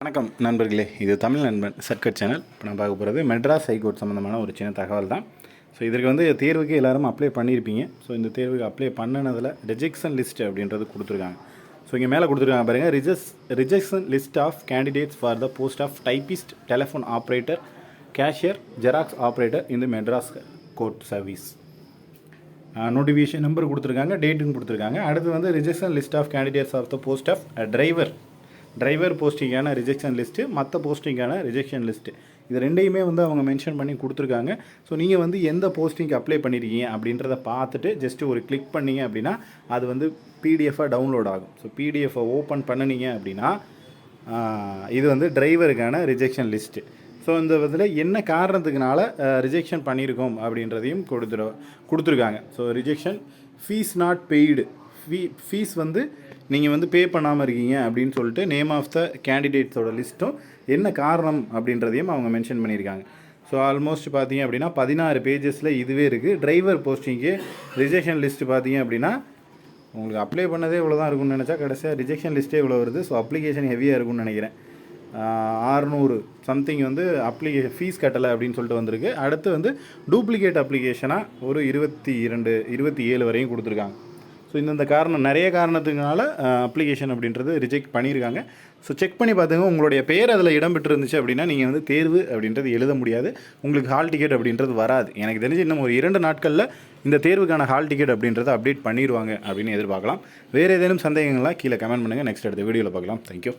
வணக்கம் நண்பர்களே, இது தமிழ் நண்பன் சர்க்கட் சேனல். இப்போ நான் பார்க்க போகிறது மெட்ராஸ் ஹைகோர்ட் சம்மந்தமான ஒரு சின்ன தகவல் தான். ஸோ இதற்கு தேர்வுக்கு எல்லோரும் அப்ளை பண்ணியிருப்பீங்க. ஸோ இந்த தேர்வுக்கு அப்ளை பண்ணினதில் ரிஜெக்ஷன் லிஸ்ட் அப்படின்றது கொடுத்துருக்காங்க. ஸோ இங்கே மேலே கொடுத்துருக்காங்க பாருங்கள், rejection list of candidates for the post of typist, telephone operator, cashier, Xerox operator இந்த Madras court service. Notification number கொடுத்துருக்காங்க, டேட்டும் கொடுத்துருக்காங்க. அடுத்து rejection list of candidates of the post of driver போஸ்டிங்கான ரிஜெக்ஷன் லிஸ்ட்டு, மற்ற போஸ்டிங்கான ரிஜெக்ஷன் லிஸ்ட்டு, இது ரெண்டையுமே அவங்க மென்ஷன் பண்ணி கொடுத்துருக்காங்க. ஸோ நீங்கள் எந்த போஸ்டிங்க்கு அப்ளை பண்ணியிருக்கீங்க அப்படின்றத பார்த்துட்டு ஜஸ்ட்டு ஒரு கிளிக் பண்ணிங்க அப்படின்னா அது பிடிஎஃபாக டவுன்லோட் ஆகும். ஸோ பிடிஎஃபை ஓப்பன் பண்ணினீங்க அப்படின்னா இது டிரைவருக்கான ரிஜெக்ஷன் லிஸ்ட்டு. ஸோ இந்த இதில் என்ன காரணத்துக்குனால ரிஜெக்ஷன் பண்ணியிருக்கோம் அப்படின்றதையும் கொடுத்துருக்காங்க. So rejection fees not paid, fees நீங்கள் பே பண்ணாமல் இருக்கீங்க அப்படின்னு சொல்லிட்டு நேம் ஆஃப் த கேண்டிடேட்ஸோட லிஸ்ட்டும் என்ன காரணம் அப்படின்றதையும் அவங்க மென்ஷன் பண்ணியிருக்காங்க. ஸோ ஆல்மோஸ்ட் பார்த்தீங்க அப்படின்னா 16 பேஜஸில் இதுவே இருக்குது. டிரைவர் போஸ்டிங்கு ரிஜெக்ஷன் லிஸ்ட்டு பார்த்தீங்க அப்படின்னா உங்களுக்கு அப்ளை பண்ணதே இவ்வளோ தான் இருக்கும்னு நினச்சா கடைசியாக ரிஜெக்ஷன் லிஸ்ட்டே இவ்வளோ வருது. ஸோ அப்ளிகேஷன் ஹெவியாக இருக்கும்னு நினைக்கிறேன். 600 சம்திங் அப்ளிகேஷன் ஃபீஸ் கட்டலை அப்படின்னு சொல்லிட்டு வந்திருக்கு. அடுத்து டூப்ளிகேட் அப்ளிகேஷனாக ஒரு 27 வரையும் கொடுத்துருக்காங்க. ஸோ இந்த காரணம், நிறைய காரணத்துக்குனால அப்ளிகேஷன் அப்படின்றது ரிஜெக்ட் பண்ணியிருக்காங்க. ஸோ செக் பண்ணி பார்த்துங்க, உங்களுடைய பெயர் அதில் இடம்பெற்று இருந்துச்சு அப்படின்னா நீங்கள் தேர்வு அப்படின்றது எழுத முடியாது, உங்களுக்கு ஹால் டிக்கெட் அப்படின்றது வராது. எனக்கு தெரிஞ்சு இன்னும் ஒரு 2 நாட்களில் இந்த தேர்வுக்கான ஹால் டிக்கெட் அப்படின்றத அப்டேட் பண்ணிடுவாங்க அப்படின்னு எதிர்பார்க்கலாம். வேறு ஏதேனும் சந்தேகங்கள்லாம் கீழே கமெண்ட் பண்ணுங்கள். நெக்ஸ்ட் அடுத்த வீடியோவில் பார்க்கலாம். தேங்க்யூ.